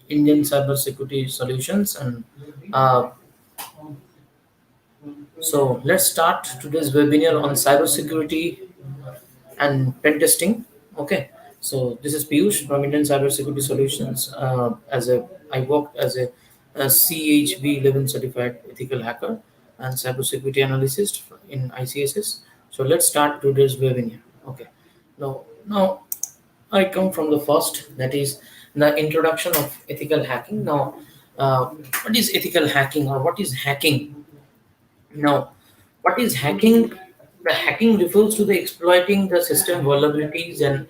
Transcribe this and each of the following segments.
Indian cybersecurity solutions. And uh, so let's start today's webinar on cybersecurity and pen testing. Okay, so this is Piyush from Indian Cybersecurity Solutions. I worked as a CHB 11 certified ethical hacker and cybersecurity analyst in ICSS. So let's start today's webinar. Okay, now I come from the first, that is the introduction of ethical hacking. Now, what is ethical hacking or what is hacking? Now, what is hacking? The hacking refers to the exploiting the system vulnerabilities and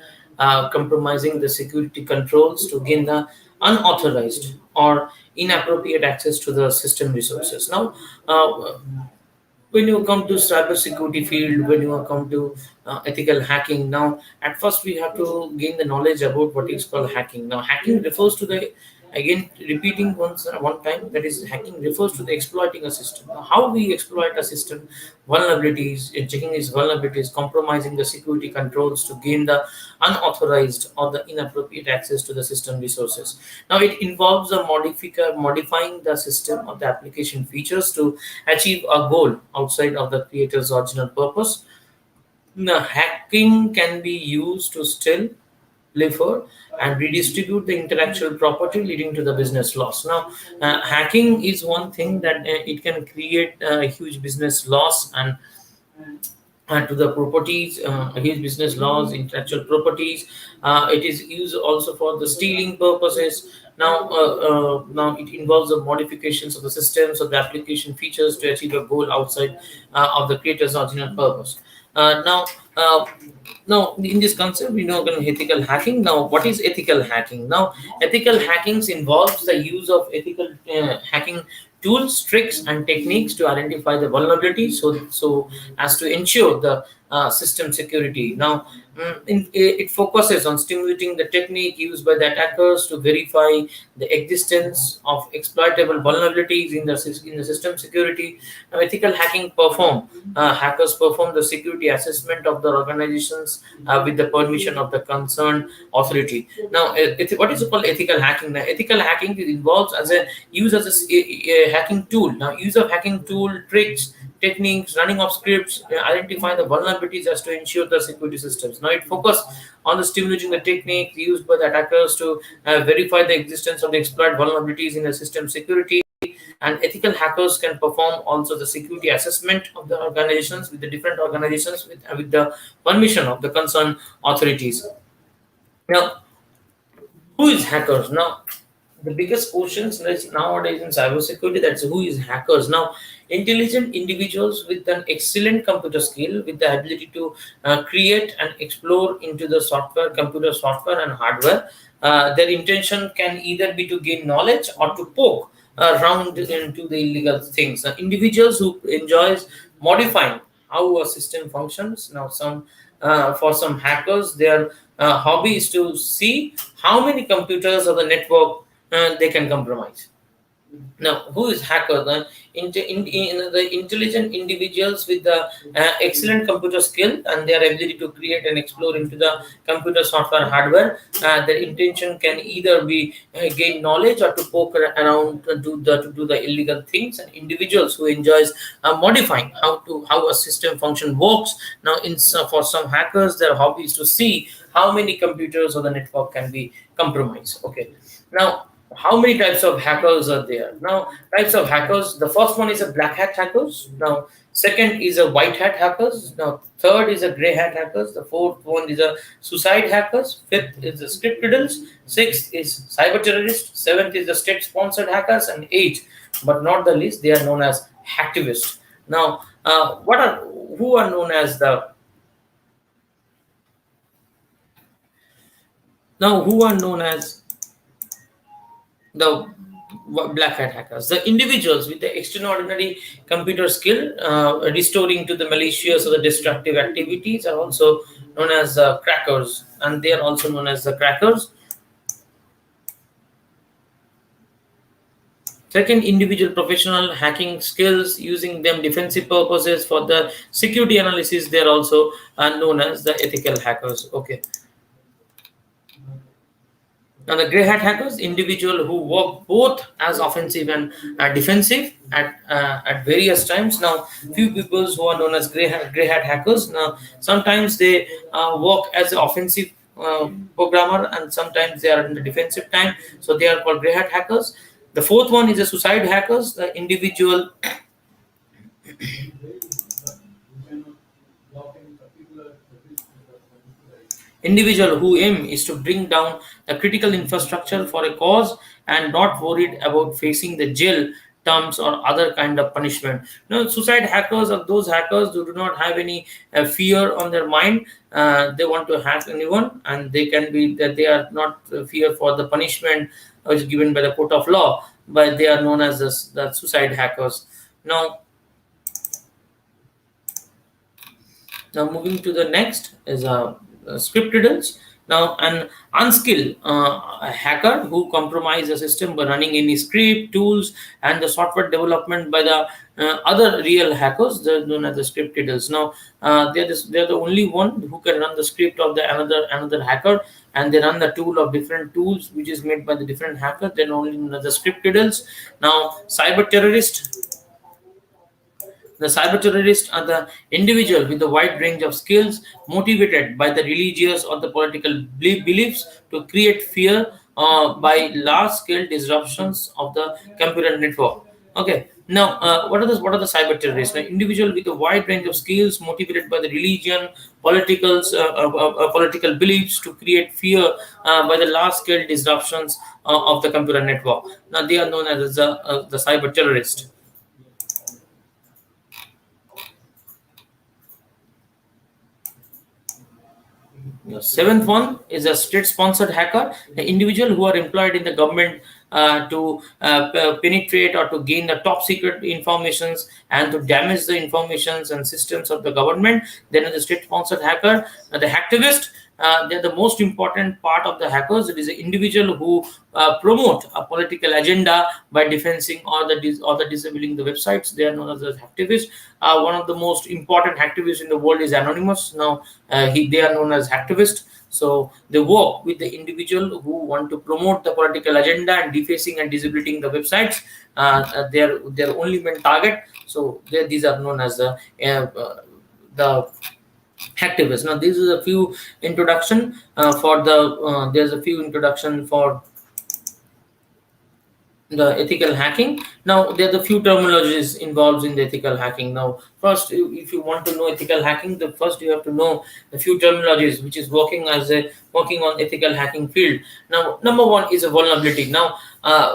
compromising the security controls to gain the unauthorized or inappropriate access to the system resources. Now, uh, when you come to cybersecurity field, when you come to ethical hacking, now at first we have to gain the knowledge about what is called hacking. Now, hacking refers to the, again repeating once one time, that is hacking refers to the exploiting a system. Now, how we exploit a system vulnerabilities, checking its vulnerabilities, compromising the security controls to gain the unauthorized or the inappropriate access to the system resources. Now, it involves a modifying the system or the application features to achieve a goal outside of the creator's original purpose. Now, hacking can be used to steal, pilfer, and redistribute the intellectual property, leading to the business loss. Now, hacking is one thing that it can create a huge business loss and to the properties, huge business laws, intellectual properties. It is used also for the stealing purposes. Now it involves the modifications of the systems of the application features to achieve a goal outside of the creator's original purpose. Uh, now, uh, Now, in this concept, we know about ethical hacking. Now, what is ethical hacking? Now, ethical hackings involves the use of ethical hacking tools, tricks, and techniques to identify the vulnerabilities, so as to ensure the system security. Now, it focuses on stimulating the technique used by the attackers to verify the existence of exploitable vulnerabilities in the system security. Now, ethical hacking hackers perform the security assessment of the organizations with the permission of the concerned authority. Now, what is called ethical hacking? Now, ethical hacking involves as a use as a hacking tool. Now, use of hacking tool, tricks, techniques, running of scripts, identify the vulnerabilities as to ensure the security systems. Now, it focuses on the stimulating the technique used by the attackers to verify the existence of the exploit vulnerabilities in the system security. And ethical hackers can perform also the security assessment of the organizations with the different organizations with the permission of the concerned authorities. Now, who is hackers? Now, the biggest questions is nowadays in cybersecurity, that's who is hackers. Now, intelligent individuals with an excellent computer skill, with the ability to create and explore into the software, computer software and hardware. Their intention can either be to gain knowledge or to poke around into the illegal things. Individuals who enjoys modifying how a system functions. Now, for some hackers, their hobby is to see how many computers of the network they can compromise. Now, who is hacker? The intelligent individuals with the excellent computer skill and their ability to create and explore into the computer software hardware. Their intention can either be gain knowledge or to poke around to do the illegal things. And individuals who enjoys modifying how a system function works. Now, for some hackers, their hobby is to see how many computers or the network can be compromised. Okay, now, how many types of hackers are there? Now, types of hackers, the first one is a black hat hackers. Now, second is a white hat hackers. Now, third is a gray hat hackers. The fourth one is a suicide hackers. Fifth is the script riddles. Sixth is cyber terrorists. Seventh is the state sponsored hackers. And eighth, but not the least, they are known as hacktivists. Now, who are known as the who are known as the black hat hackers? The individuals with the extraordinary computer skill, restoring to the malicious or the destructive activities, are also known as crackers, and they are also known as the crackers. Second, individual professional hacking skills, using them defensive purposes for the security analysis, they are also known as the ethical hackers. Okay. Now, the grey hat hackers, individual who work both as offensive and defensive at various times. Now, few people who are known as grey hat hackers. Now, sometimes they work as an offensive programmer, and sometimes they are in the defensive time. So they are called grey hat hackers. The fourth one is the suicide hackers, the individual who aim is to bring down the critical infrastructure for a cause and not worried about facing the jail terms or other kind of punishment. Now, suicide hackers are those hackers who do not have any fear on their mind. They want to hack anyone, and they can be that they are not fear for the punishment which is given by the court of law, but they are known as the suicide hackers. Now, Now, moving to the next is script riddles. Now, an unskilled hacker who compromise the system by running any script, tools, and the software development by the other real hackers, they're known as the script riddles. Now, they're the only one who can run the script of the another hacker, and they run the tool of different tools which is made by the different hacker. Then only known as the script riddles. Now, cyber terrorist. The cyber terrorists are the individual with a wide range of skills, motivated by the religious or the political beliefs to create fear by large-scale disruptions of the computer network. Okay. Now, what are the cyber terrorists? Now, individual with a wide range of skills, motivated by the religion, political beliefs to create fear by the large-scale disruptions of the computer network. Now, they are known as the cyber terrorist. The seventh one is a state-sponsored hacker, the individual who are employed in the government to penetrate or to gain the top secret informations and to damage the informations and systems of the government. Then the state-sponsored hacker, the hacktivist. They're the most important part of the hackers. It is an individual who promote a political agenda by defending or the disabling the websites. They are known as the hacktivists. One of the most important hacktivists in the world is Anonymous. Now, they are known as hacktivists. So they work with the individual who want to promote the political agenda and defacing and disabling the websites. Their only main target. So these are known as the hacktivists. Now, this is a few introduction for the. There's a few introduction for the ethical hacking. Now, there are the few terminologies involved in the ethical hacking. Now, first, if you want to know ethical hacking, the first you have to know the few terminologies which is working on ethical hacking field. Now, number one is a vulnerability. Now,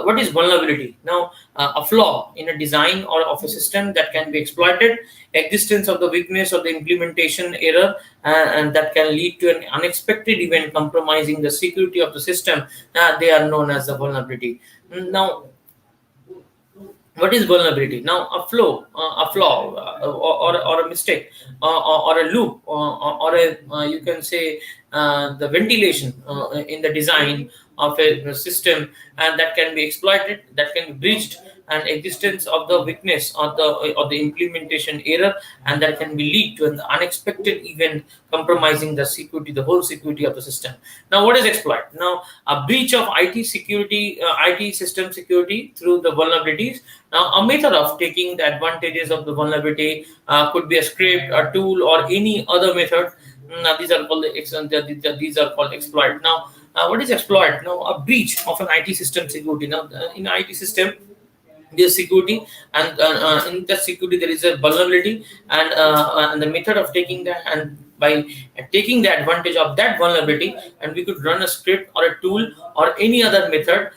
what is vulnerability? Now, a flaw in a design or of a system that can be exploited, existence of the weakness or the implementation error, and that can lead to an unexpected event compromising the security of the system. They are known as the vulnerability. Now, what is vulnerability? Now, a flaw, or a mistake, or a loop, or a you can say the ventilation in the design of a system, and that can be exploited, that can be breached, and existence of the weakness or the implementation error, and that can be lead to an unexpected event compromising the whole security of the system. Now, what is exploit? Now, a breach of IT security, IT system security through the vulnerabilities. Now, a method of taking the advantages of the vulnerability could be a script, a tool, or any other method. Now, these are called exploit. Now, what is exploit? Now, a breach of an IT system security. Now, in IT system, there's security, and in that security there is a vulnerability, and the method of taking that, and by taking the advantage of that vulnerability, and we could run a script or a tool or any other method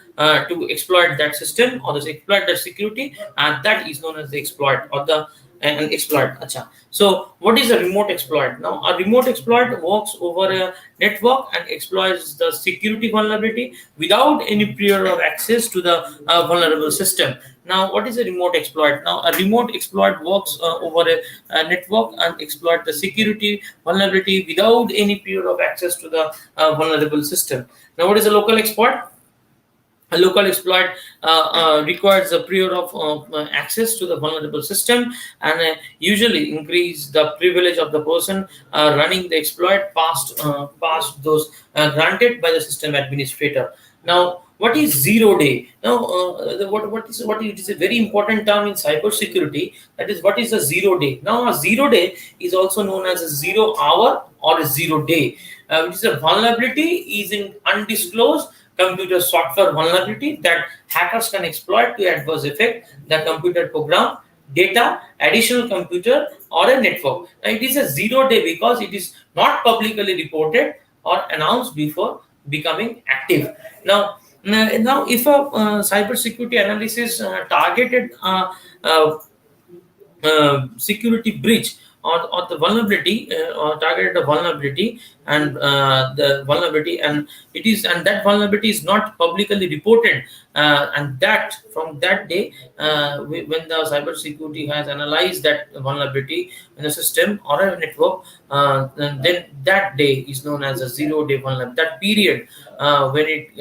to exploit that system or exploit that security, and that is known as the exploit or the an exploit. Acha. So, what is a remote exploit? Now, a remote exploit works over a network and exploits the security vulnerability without any prior of access to the vulnerable system. Now, what is a remote exploit? Now, a remote exploit works over a network and exploit the security vulnerability without any prior of access to the vulnerable system. Now, what is a local exploit? A local exploit requires a prior of access to the vulnerable system, and usually increase the privilege of the person running the exploit past those granted by the system administrator. Now, what is zero day? Now, what is it is a very important term in cybersecurity. That is, what is a zero day? Now, a zero day is also known as a 0 hour or a 0 day, which is a vulnerability is in undisclosed computer software vulnerability that hackers can exploit to adverse affect the computer program, data, additional computer, or a network. Now, it is a 0 day because it is not publicly reported or announced before becoming active. Now, if a cybersecurity analysis targeted security breach or the vulnerability or targeted a vulnerability and the vulnerability and it is and that vulnerability is not publicly reported, and that from that day, when the cybersecurity has analyzed that vulnerability in a system or a network, then that day is known as a 0 day vulnerability. That period, when it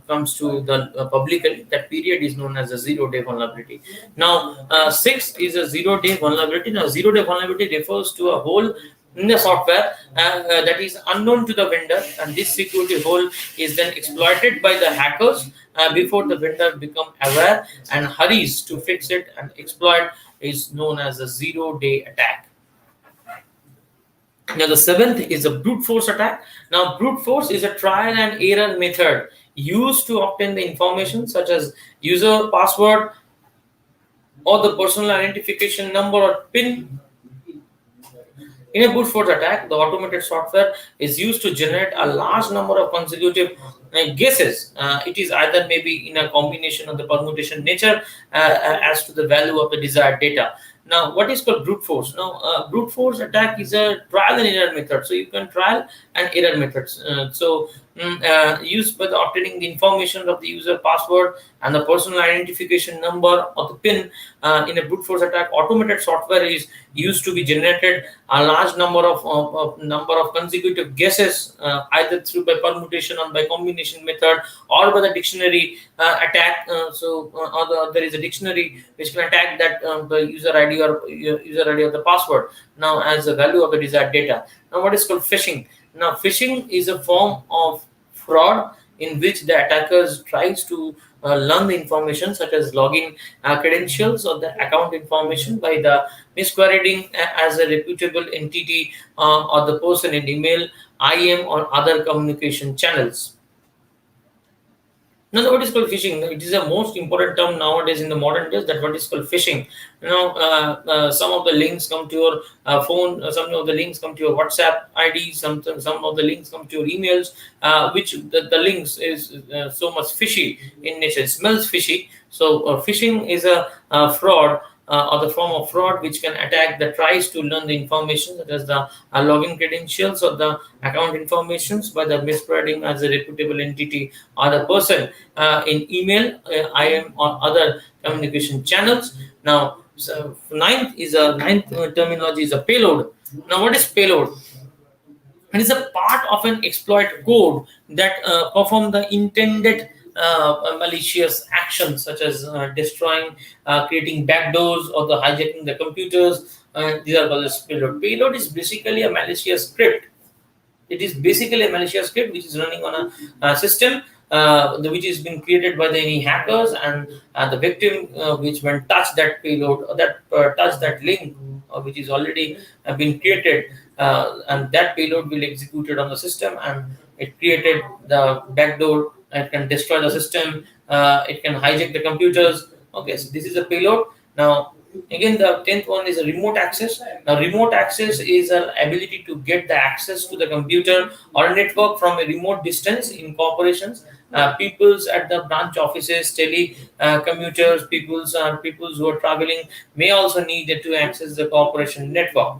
comes to the publicly, that period is known as a 0 day vulnerability. Now, six is a 0 day vulnerability. Now, 0 day vulnerability refers to a hole in the software that is unknown to the vendor, and this security hole is then exploited by the hackers before the vendor become aware and hurries to fix it and exploit is known as a 0 day attack. Now, the seventh is a brute force attack. Now, brute force is a trial and error method used to obtain the information such as user password or the personal identification number or PIN. In a brute force attack, the automated software is used to generate a large number of consecutive guesses. It is either maybe in a combination of the permutation nature as to the value of the desired data. Now, what is called brute force? Now, brute force attack is a trial and error method. So you can trial and error methods. Used by the obtaining the information of the user password and the personal identification number or the PIN. In a brute force attack, automated software is used to be generated a large number of consecutive guesses, either through by permutation or by combination method or by the dictionary attack. There is a dictionary which can attack that the user ID or user ID of the password now as the value of the desired data. Now, what is called phishing? Now, phishing is a form of fraud in which the attackers tries to learn the information such as login credentials or the account information by the misquerying as a reputable entity or the person in email, IM, or other communication channels. Now, what is called phishing? It is a most important term nowadays in the modern days. That what is called phishing. Some of the links come to your phone. Some of the links come to your WhatsApp ID. Some of the links come to your emails. Which the links is so much fishy in nature. It smells fishy. So, phishing is a fraud or the form of fraud which can attack that tries to learn the information such as the login credentials or the account informations by the misquerying as a reputable entity or the person in email, IM, or other communication channels. Now, so ninth terminology is a payload. Now, what is payload? It is a part of an exploit code that perform the intended malicious actions such as destroying, creating backdoors, or the hijacking the computers. These are called as payload. Payload is basically a malicious script. It is basically a malicious script which is running on a system which has been created by any hackers, and the victim which when touch that payload or that touch that link which is already been created, and that payload will execute it on the system, and it created the backdoor. It can destroy the system. It can hijack the computers. Okay, so this is a payload. Now, again, the 10th one is a remote access. Now, remote access is an ability to get the access to the computer or a network from a remote distance in corporations. People's at the branch offices, commuters, people's who are traveling may also need to access the corporation network.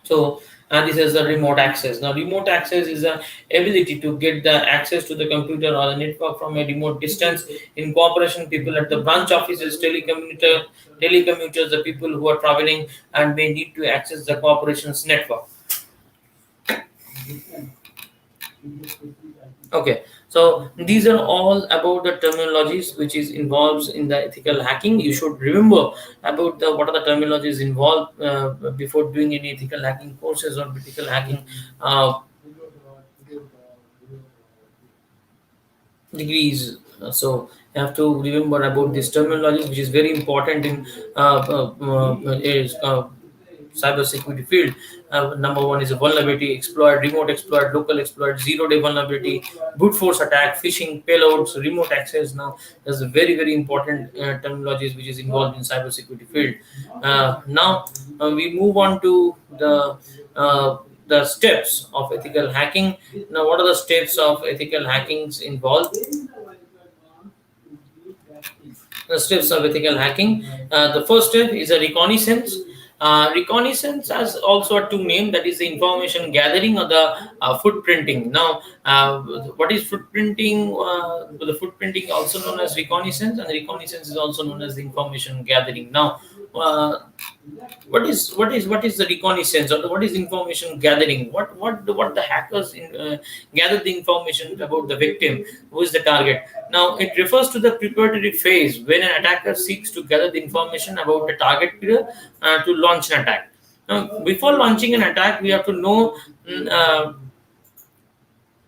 So, this is the remote access. Now, remote access is the ability to get the access to the computer or the network from a remote distance. In cooperation, people at the branch offices, telecommuters, the people who are traveling and may need to access the corporation's network. Okay, so these are all about the terminologies which is involved in the ethical hacking. You should remember about the what are the terminologies involved before doing any ethical hacking courses or ethical hacking uh, degrees. So you have to remember about this terminology, which is very important in is cybersecurity field. Number one is a vulnerability exploit, remote exploit, local exploit, zero-day vulnerability, brute force attack, phishing, payloads, remote access. Now, there's a very important terminologies which is involved in cybersecurity field. Now we move on to the steps of ethical hacking. Now, what are the steps of ethical hackings involved? The steps of ethical hacking. The first step is a reconnaissance. Reconnaissance has also a two name, that is the information gathering or the footprinting. Now, what is footprinting? The footprinting also known as reconnaissance, and reconnaissance is also known as the information gathering. Now, uh, what is the reconnaissance, or what is information gathering? What the hackers gather the information about the victim, who is the target. Now it refers to the preparatory phase when an attacker seeks to gather the information about the target player to launch an attack. Now before launching an attack, we have to know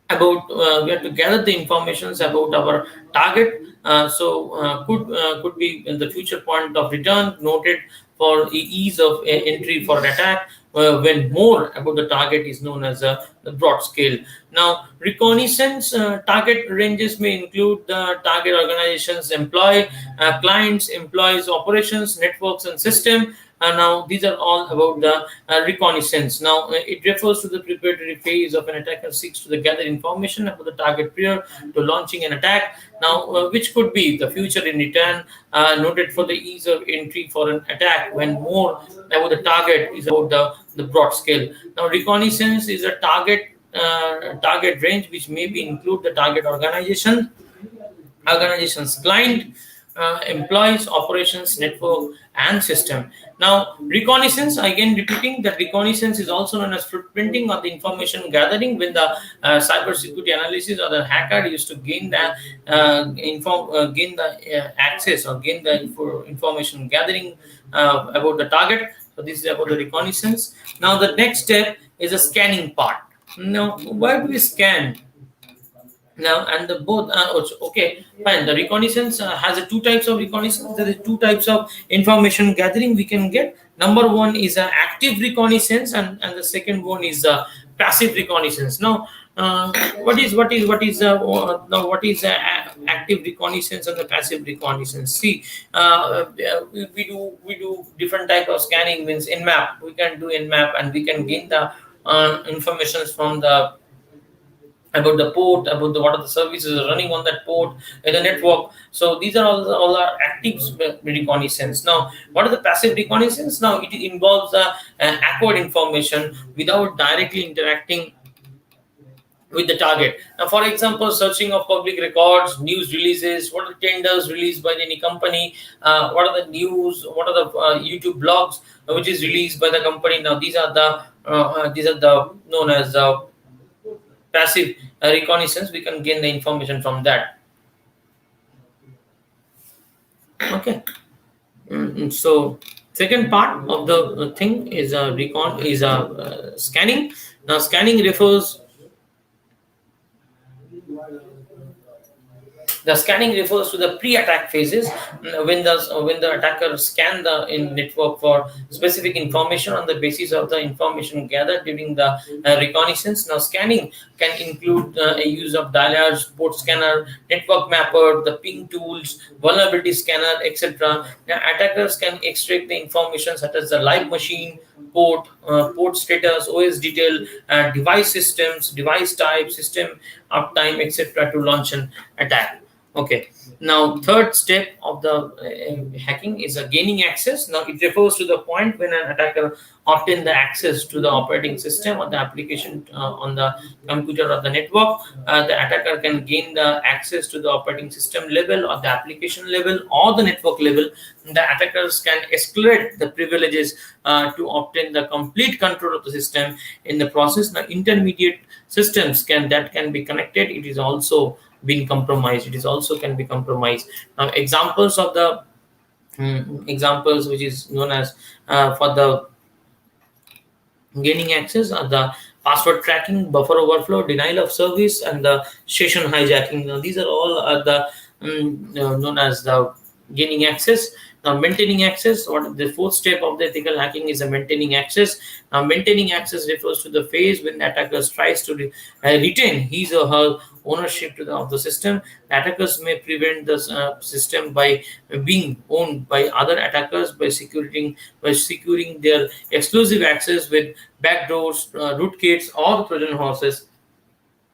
about we have to gather the informations about our target. Could be in the future point of return noted for ease of entry for an attack, when more about the target is known as the broad scale. Now reconnaissance target ranges may include the target organizations, employee, clients, employees, operations, networks, and system. Now these are all about the reconnaissance. Now it refers to the preparatory phase of an attacker seeks to gather information about the target prior to launching an attack. Now which could be the future in return, noted for the ease of entry for an attack when more about the target is about the broad scale. Now reconnaissance is a target range which may be include the target organization's client, employees, operations, network, and system. Now, reconnaissance, again repeating that reconnaissance is also known as footprinting or the information gathering, when the cybersecurity analysis or the hacker used to gain the gain the access or gain the information gathering about the target. So this is about the reconnaissance. Now, the next step is a scanning part. Now, why do we scan? Now and the both okay, fine. The reconnaissance has a two types of reconnaissance. There is two types of information gathering we can get. Number one is active reconnaissance, and the second one is passive reconnaissance. Now now what is active reconnaissance and the passive reconnaissance? See, we do different type of scanning. Means in map, we can do in map, and we can gain the information from the about the port, about the what are the services running on that port in the network. So these are all are active reconnaissance. Now, what are the passive reconnaissance? Now it involves acquired information without directly interacting with the target. Now, for example, searching of public records, news releases, what are the tenders released by any company, what are the news, what are the YouTube blogs which is released by the company. Now, these are the known as passive reconnaissance. We can gain the information from that. Okay. So second part of the thing is a scanning. Now scanning refers The scanning refers to the pre-attack phases, when the attacker scan the in network for specific information on the basis of the information gathered during the reconnaissance. Now, scanning can include a use of dialers, port scanner, network mapper, the ping tools, vulnerability scanner, etc. Now, attackers can extract the information such as the live machine, port status, OS detail, device systems, device type, system uptime, etc. to launch an attack. Okay. Now, third step of the hacking is gaining access. Now, it refers to the point when an attacker obtains the access to the operating system or the application on the computer or the network. The attacker can gain the access to the operating system level or the application level or the network level. The attackers can escalate the privileges to obtain the complete control of the system in the process. Now, intermediate systems can be connected. It is also been compromised. It is also can be compromised. Now, examples of the examples which is known as for the gaining access are the password tracking, buffer overflow, denial of service, and the session hijacking. Now, these are all the known as the gaining access. Now, maintaining access, what the fourth step of the ethical hacking is a maintaining access. Now, maintaining access refers to the phase when the attacker tries to retain his or her ownership of the system. The attackers may prevent the system by being owned by other attackers by securing their exclusive access with backdoors, rootkits, or trojan horses.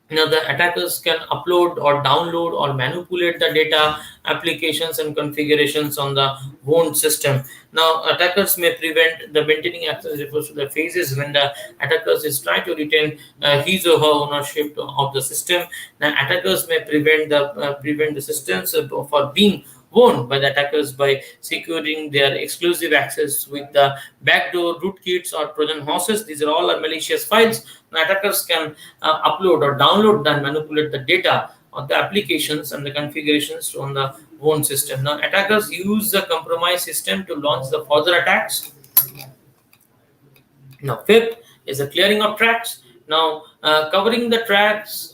The attackers can upload or download or manipulate the data, applications, and configurations on the owned system. Now, attackers may prevent the maintaining access refers to the phases when the attackers is trying to retain his or her ownership of the system. Now, attackers may prevent the systems for being owned by the attackers by securing their exclusive access with the backdoor, rootkits, or trojan horses. These are all malicious files. Now, attackers can upload or download and manipulate the data of the applications and the configurations on the own system. Now, attackers use the compromised system to launch the further attacks. Now, fifth is the clearing of tracks. Now, covering the tracks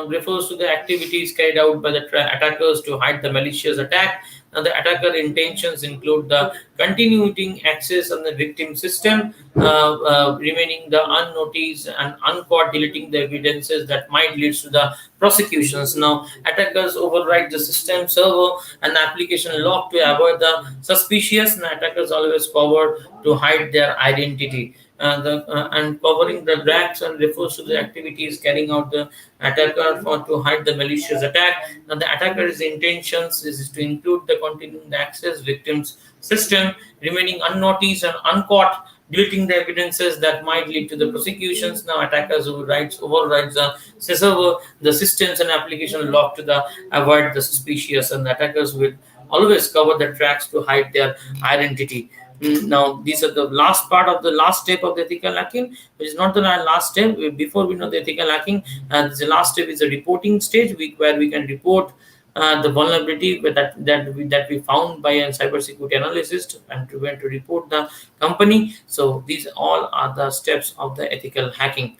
refers to the activities carried out by the attackers to hide the malicious attack. Now, the attacker intentions include the continuing access on the victim system, remaining the unnoticed and uncaught, deleting the evidences that might lead to the prosecutions. Now, attackers override the system server and application log to avoid the suspicious. And attackers always cover to hide their identity. And covering the tracks and refers to the activities carrying out the attacker for to hide the malicious attack. Now, the attacker's intentions is to include the continuing access victims system, remaining unnoticed and uncaught, deleting the evidences that might lead to the prosecutions. Now, attackers overrides the server, the systems and application log to the avoid the suspicious, and the attackers will always cover the tracks to hide their identity. Now, these are the last part of the last step of the ethical hacking, which is not the last step. Before we know the ethical hacking, the last step is the reporting stage, where we can report the vulnerability that we found by a cybersecurity analyst, and to when to report the company. So these all are the steps of the ethical hacking.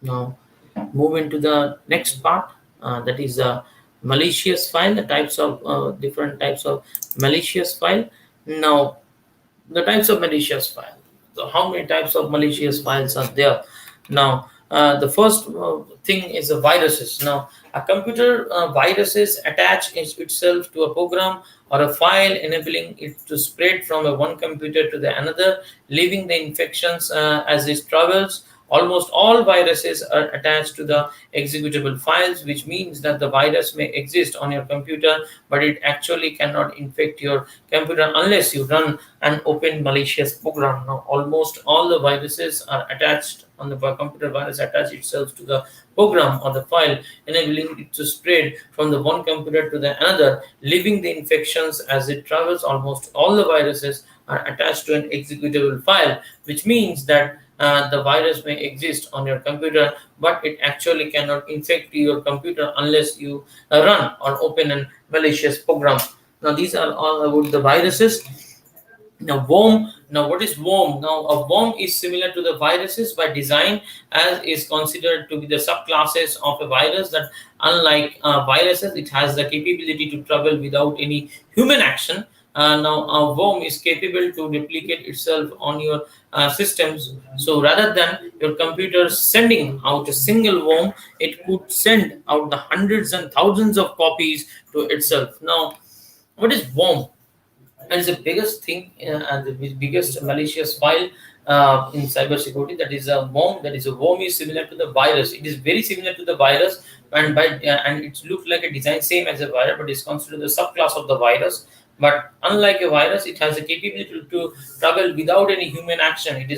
Now, move into the next part, that is malicious file, the types of different types of malicious file. Now, the types of malicious file. So, how many types of malicious files are there? Now, the first thing is the viruses. Now, a computer viruses attach itself to a program or a file, enabling it to spread from one computer to the another, leaving the infections as it travels. Almost all viruses are attached to the executable files, which means that the virus may exist on your computer, but it actually cannot infect your computer unless you run an open malicious program. Now, almost all the viruses are attached on the computer. Virus attach itself to the program or the file, enabling it to spread from the one computer to the another, leaving the infections as it travels. Almost all the viruses are attached to an executable file, which means that the virus may exist on your computer, but it actually cannot infect your computer unless you run or open a malicious program. Now, these are all about the viruses. Now, worm. Now, what is worm? Now, a worm is similar to the viruses by design, as is considered to be the subclasses of a virus that, unlike viruses, it has the capability to travel without any human action. Now, a worm is capable to replicate itself on your systems. So, rather than your computer sending out a single worm, it could send out the hundreds and thousands of copies to itself. Now, what is worm? And it's the biggest thing and the biggest malicious file in cybersecurity. That is a worm. That is a worm is similar to the virus. It is very similar to the virus, and and it looks like a design same as a virus, but it's considered the subclass of the virus. But unlike a virus, it has the capability to travel without any human action. It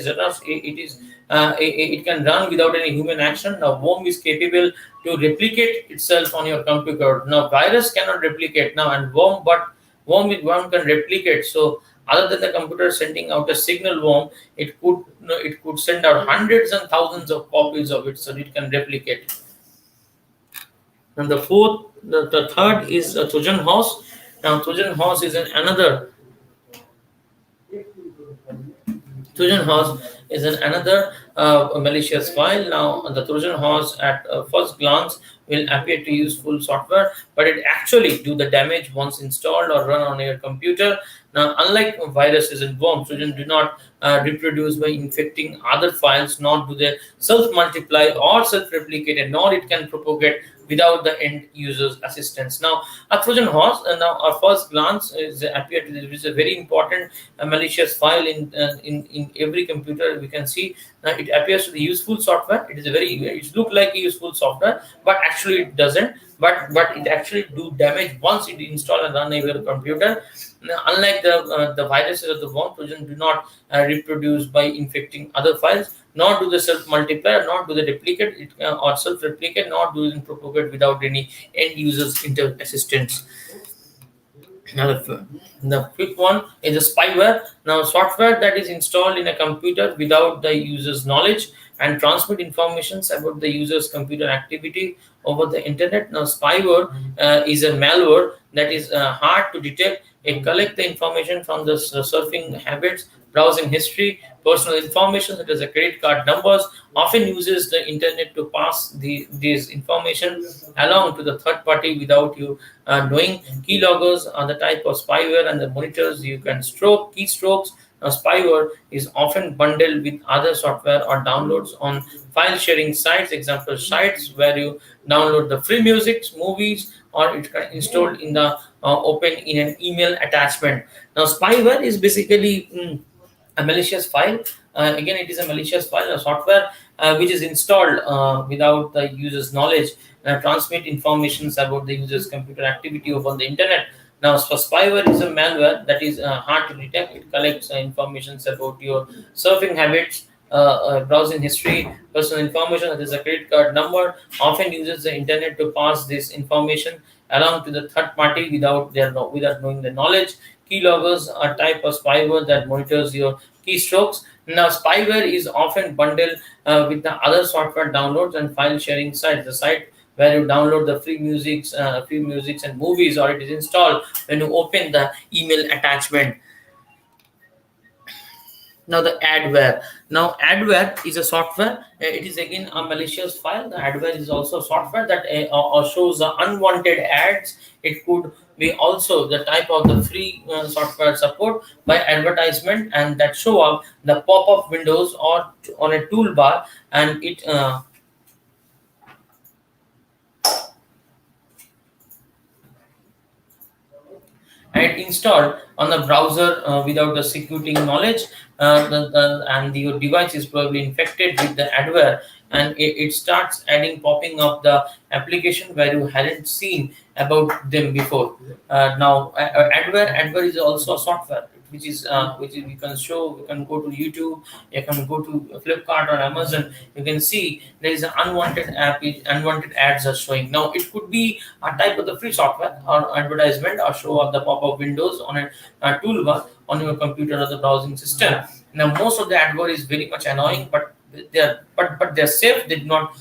can run without any human action. Now, worm is capable to replicate itself on your computer. Now, virus cannot replicate now, and worm can replicate. So, other than the computer sending out a signal worm, it could send out hundreds and thousands of copies of it, so it can replicate. And the third is a Trojan horse. Now, Trojan horse is another a malicious file. Now, the Trojan horse at first glance will appear to useful software, but it actually do the damage once installed or run on your computer. Now, unlike viruses and worms, Trojan do not reproduce by infecting other files, nor do they self-multiply or self-replicate, and nor it can propagate without the end user's assistance. Now, a Trojan horse, now our first glance is appear to this is a very important malicious file in every computer. We can see it appears to be useful software. It is a very it look like a useful software, but actually it doesn't. But it actually do damage once it install and run on your computer. Now, unlike the viruses of the worm, Trojan do not reproduce by infecting other files, nor do they self-multiply, nor do they replicate it, or self-replicate, nor do they propagate without any end users assistance. Now, the fifth one is a spyware. Now, software that is installed in a computer without the user's knowledge and transmit informations about the user's computer activity over the internet. Now, spyware is a malware that is hard to detect. It collects the information from the surfing habits, browsing history, personal information such as the credit card numbers, often uses the internet to pass these information along to the third party without you knowing. Keyloggers are the type of spyware and the monitors you can stroke keystrokes. Now, spyware is often bundled with other software or downloads on file sharing sites. Example sites where you download the free music, movies, or it can installed in the open in an email attachment. Now, spyware is basically a malicious file. Again, it is a malicious file, a software which is installed without the user's knowledge, transmit informations about the user's computer activity over the internet. Now, spyware is a malware that is hard to detect. It collects information about your surfing habits, browsing history, personal information, that is a credit card number, often uses the internet to pass this information along to the third party without knowing the knowledge. Keyloggers are a type of spyware that monitors your keystrokes. Now, spyware is often bundled with the other software downloads and file sharing sites. The site where you download the free musics and movies, or it is installed when you open the email attachment. Now, the adware. Now, adware is a software. It is again a malicious file. The adware is also software that shows the unwanted ads. It could be also the type of the free software support by advertisement, and that show up the pop-up windows or on a toolbar, and it installed on the browser without the security knowledge, and your device is probably infected with the adware, and it starts adding popping up the application where you hadn't seen about them before. Now, adware is also a software which is you can go to YouTube, you can go to Flipkart or Amazon. You can see there is an unwanted ads are showing. Now, it could be a type of the free software or advertisement, or show up the pop-up windows on a toolbar on your computer or the browsing system. Now, most of the adware is very much annoying, but they're safe. They do not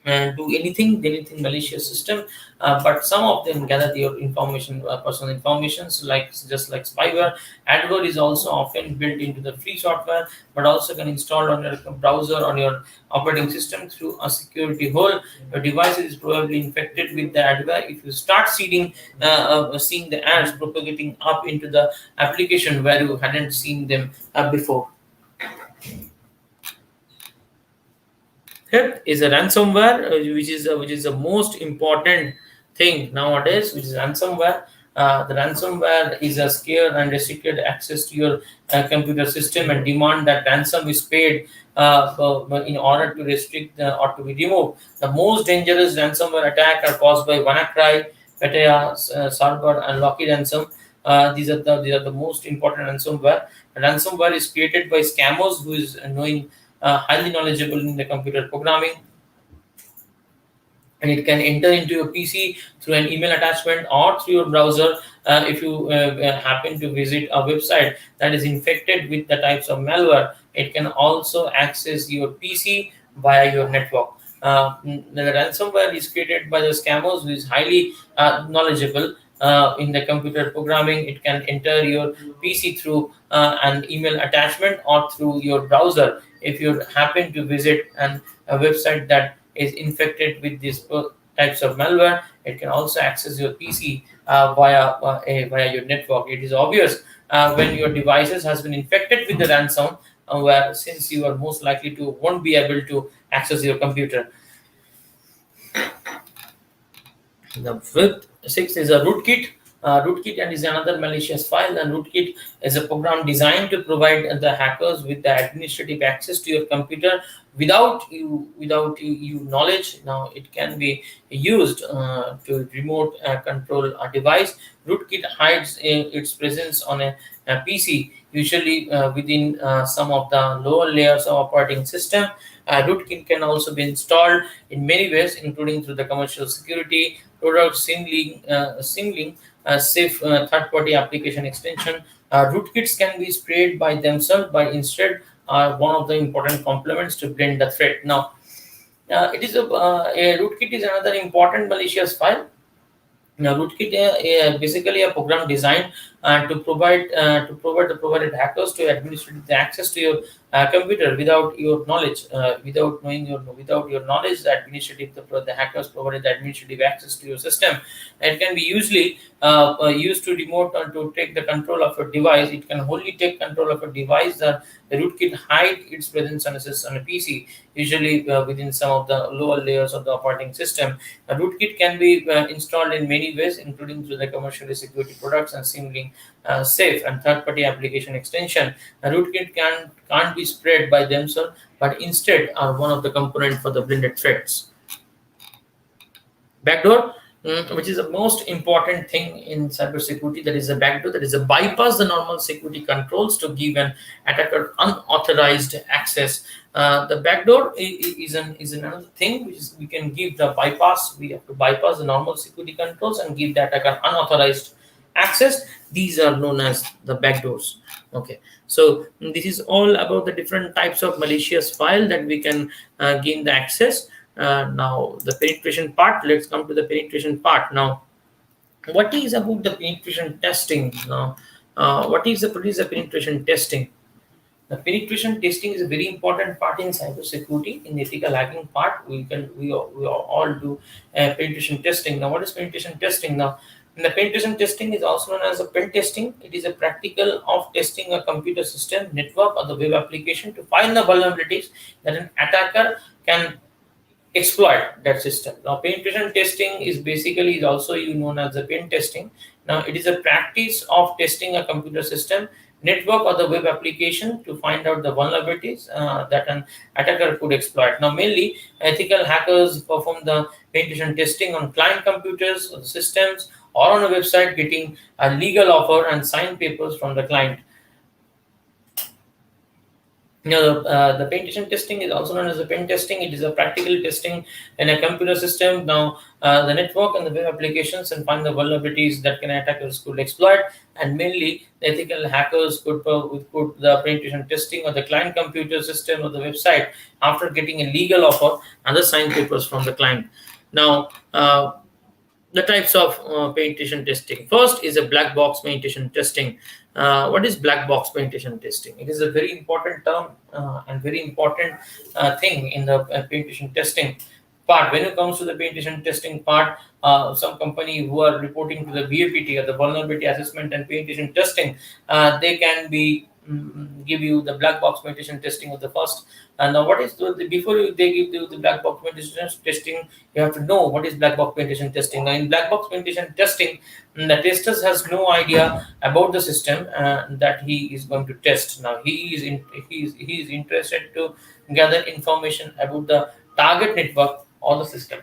do anything malicious system, but some of them gather your information, personal informations, like just like spyware. Adware is also often built into the free software, but also can install on your browser on your operating system through a security hole. Your device is probably infected with the adware if you start seeing the ads propagating up into the application where you hadn't seen them before. Fifth is a ransomware, which is the most important thing nowadays, which is ransomware. The ransomware is a scare and restricted access to your computer system and demand that ransom is paid in order to restrict or to be removed. The most dangerous ransomware attack are caused by WannaCry, Petya, Cerber, and Lockheed Ransom. These are the most important ransomware. Ransomware is created by scammers who is highly knowledgeable in the computer programming, and it can enter into your PC through an email attachment or through your browser. If you happen to visit a website that is infected with the types of malware, it can also access your PC via your network. The ransomware is created by the scammers who is highly knowledgeable in the computer programming. It can enter your PC through an email attachment or through your browser. if you happen to visit a website that is infected with these types of malware, it can also access your PC via your network. It is obvious when your devices has been infected with the ransom, where since you are most likely to won't be able to access your computer. The fifth six is a rootkit. Rootkit and is another malicious file. And rootkit is a program designed to provide the hackers with the administrative access to your computer without you knowledge. Now it can be used to remote control a device. Rootkit hides its presence on a PC, usually within some of the lower layers of operating system. Rootkit can also be installed in many ways, including through the commercial security product singling safe third-party application extension. Rootkits can be sprayed by themselves, but instead are one of the important complements to blend the threat. Now, a rootkit is another important malicious file. Now, Rootkit basically a program designed to provide the provided hackers to administer the access to your computer without your knowledge, without your knowledge. The administrative the hackers provided the administrative access to your system. It can be usually used to remote or to take the control of a device. It can only take control of a device. The rootkit hide its presence on a PC, usually within some of the lower layers of the operating system. A rootkit can be installed in many ways, including through the commercially security products and seemingly safe and third-party application extension. A rootkit can't be spread by themselves, but instead are one of the components for the blended threats. Backdoor, which is the most important thing in cybersecurity, that is a backdoor, that is a bypass the normal security controls to give an attacker unauthorized access. The backdoor is another thing which is we can give the bypass. We have to bypass the normal security controls and give the attacker unauthorized access. These are known as the backdoors. Okay, so this is all about the different types of malicious file that we can gain the access. Now the penetration part, let's come to the penetration part. Now, what is about the penetration testing? Now, what is the penetration testing? The penetration testing is a very important part in cybersecurity. In ethical hacking part, we all do penetration testing. Now, what is penetration testing? Now, the penetration testing is also known as a pen testing. It is a practical of testing a computer system, network, or the web application to find the vulnerabilities that an attacker can exploit that system. Now, penetration testing is also known as the pen testing. Now, it is a practice of testing a computer system, network, or the web application to find out the vulnerabilities that an attacker could exploit. Now, mainly ethical hackers perform the penetration testing on client computers, or systems, or on a website, getting a legal offer and signed papers from the client. The penetration testing is also known as the pen testing. It is a practical testing in a computer system. Now, the network and the web applications and find the vulnerabilities that can attackers could exploit. And mainly, the ethical hackers could the penetration testing of the client computer system or the website after getting a legal offer and the signed papers from the client. Now, the types of penetration testing. First is a black box penetration testing. What is black box penetration testing? It is a very important term and very important thing in the penetration testing part. When it comes to the penetration testing part, some company who are reporting to the VAPT or the vulnerability assessment and penetration testing, they can be give you the black box penetration testing of the first. And now, what is they give you the black box penetration testing, you have to know what is black box penetration testing. Now, in black box penetration testing, the tester has no idea about the system that he is going to test. Now, he is interested to gather information about the target network or the system.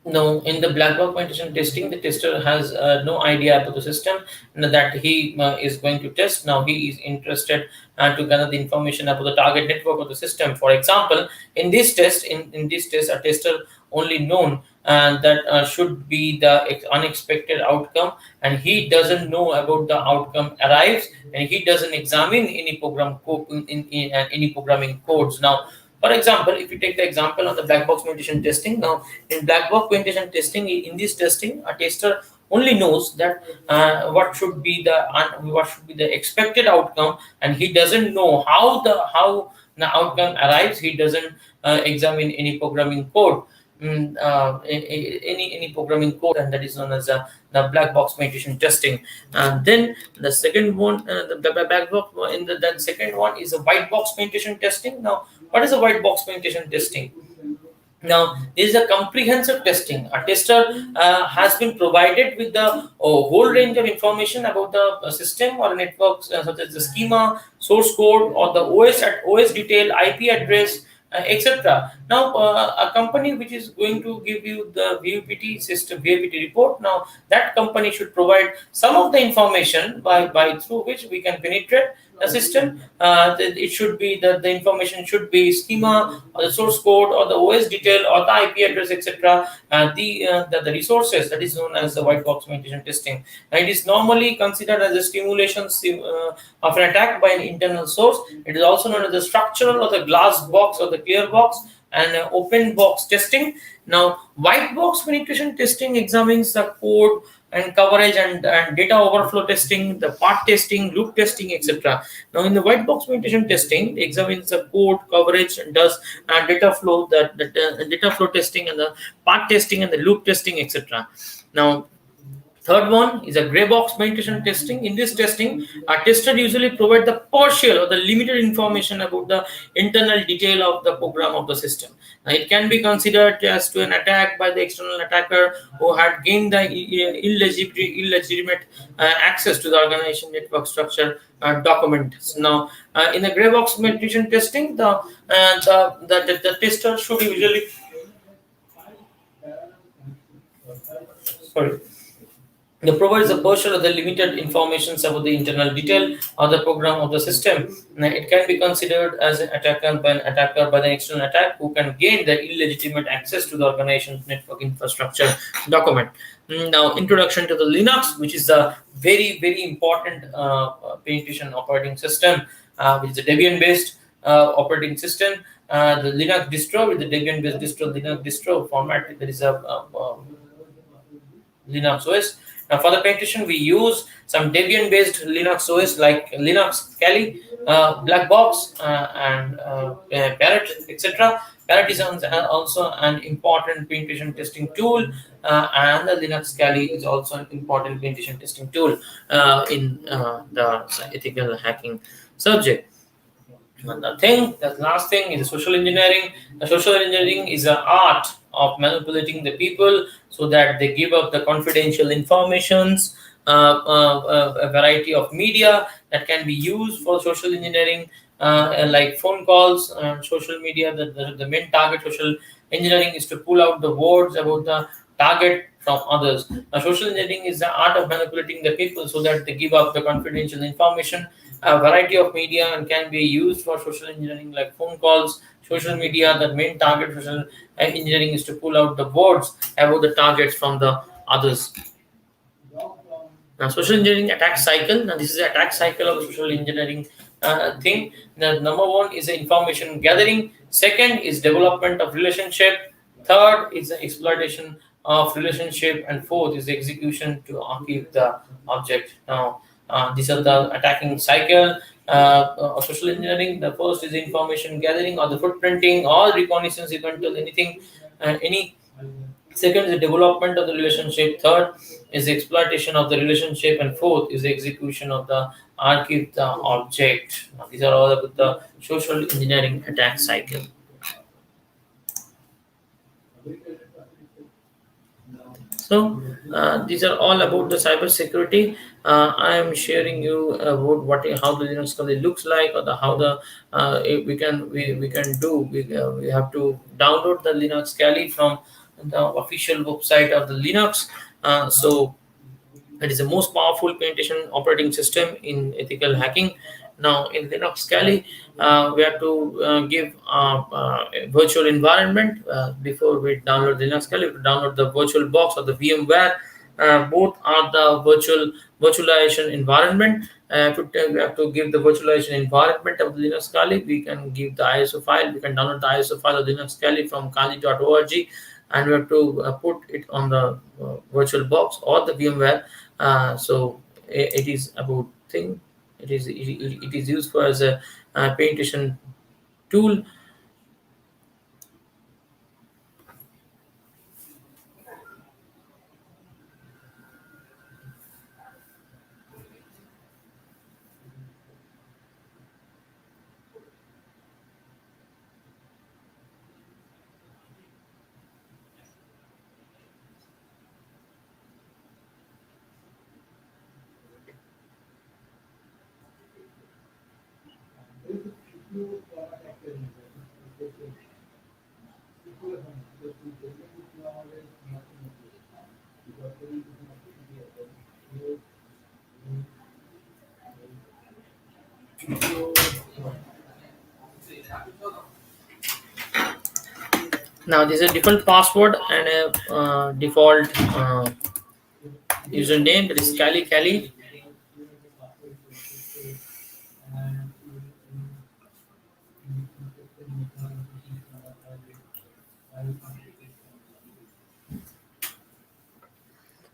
No, in the black box penetration testing, the tester has no idea about the system that he is going to test. Now he is interested to gather the information about the target network of the system. For example, in this test, a tester only known that should be the unexpected outcome, and he doesn't know about the outcome arrives, and he doesn't examine any program code in any programming codes. Now, for example, if you take the example of the black box mutation testing, now in black box mutation testing, in this testing, a tester only knows that what should be the expected outcome, and he doesn't know how the outcome arrives. He doesn't examine any programming code, any programming code, and that is known as the black box meditation testing. And then the second one, the black box in the second one is a white box meditation testing. Now, what is a white box meditation testing? Now, this is a comprehensive testing. A tester has been provided with the whole range of information about the system or networks, such as the schema, source code, or the OS detail, IP address, etc. Now, a company which is going to give you the VPT system, VPT report. Now, that company should provide some of the information by through which we can penetrate the system. It should be that the information should be schema or the source code or the OS detail or the IP address, etc. The resources, that is known as the white box meditation testing. It is normally considered as a stimulation of an attack by an internal source. It is also known as the structural or the glass box or the clear box, and open box testing. Now, white box penetration testing examines the code and coverage and data overflow testing, the part testing, loop testing, etc. Now, in the white box penetration testing, it examines the code coverage and does data flow, the data flow testing, and the part testing and the loop testing, etc. Now, third one is a gray box penetration testing. In this testing, a tester usually provide the partial or the limited information about the internal detail of the program of the system. Now, it can be considered as to an attack by the external attacker who had gained the illegitimate access to the organization network structure documents. Now, in the gray box penetration testing, the tester should usually sorry the provides the partial or the limited information about the internal detail of the program of the system. Now, it can be considered as an attacker by the external attack who can gain the illegitimate access to the organization's network infrastructure document. Now, introduction to the Linux, which is a very important penetration operating system, which is a Debian-based operating system. The Linux distro with the Debian-based distro, Linux distro format. There is a Linux OS. Now, for the penetration, we use some Debian-based Linux OS like Linux Kali, Blackbox, and Parrot, etc. Parrot is also an important penetration testing tool, and the Linux Kali is also an important penetration testing tool in the ethical hacking subject. And the last thing is social engineering. The social engineering is an art of manipulating the people so that they give up the confidential informations, a variety of media that can be used for social engineering, like phone calls, social media. The main target social engineering is to pull out the words about the target from others. Social engineering is the art of manipulating the people so that they give up the confidential information, a variety of media, and can be used for social engineering like phone calls, social media. The main target of social engineering is to pull out the words about the targets from the others. Now, social engineering attack cycle. Now, this is the attack cycle of social engineering thing. The number one is the information gathering. Second is development of relationship. Third is the exploitation of relationship, and fourth is the execution to archive the object. Now, these are the attacking cycle of social engineering. The first is information gathering or the footprinting or reconnaissance. You can tell anything, any. Second is the development of the relationship. Third is the exploitation of the relationship, and fourth is the execution of the archive the object. Now, these are all about the social engineering attack cycle. So these are all about the cyber security. I am sharing you about how the Linux kernel looks like, or how the we can do. We have to download the Linux Kali from the official website of the Linux. So it is the most powerful penetration operating system in ethical hacking. Now, in Linux Kali, we have to give a virtual environment before we download Linux Kali. We have to download the virtual box or the VMware. Both are the virtualization environment. We have to give the virtualization environment of the Linux Kali. We can give the ISO file. We can download the ISO file of Linux Kali from kali.org. and we have to put it on the virtual box or the VMware. It is about thing. It is used for as a penetration tool. Now this is a default password and a default username, that is Kali.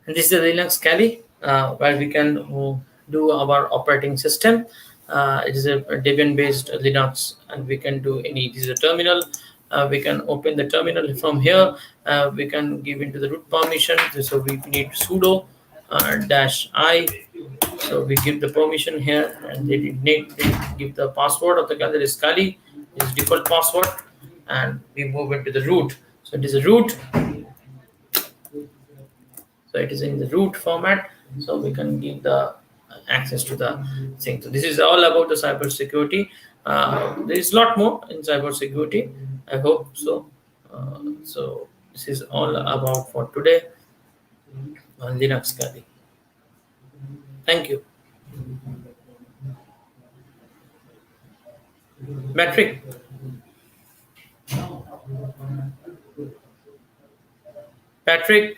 And this is the Linux Kali, where we can do our operating system. It is a Debian based Linux, and we can do any. This is a terminal. We can open the terminal from here. We can give into the root permission. So we need sudo dash I. So we give the permission here, and they give the password of the Kali, that is Kali, is default password, and we move into the root. So it is a root, so it is in the root format, so we can give the access to the thing. So this is all about the cyber security. There is a lot more in cyber security, I hope so. So this is all about for today on Linux Kali. Thank you. Metric. Patrick.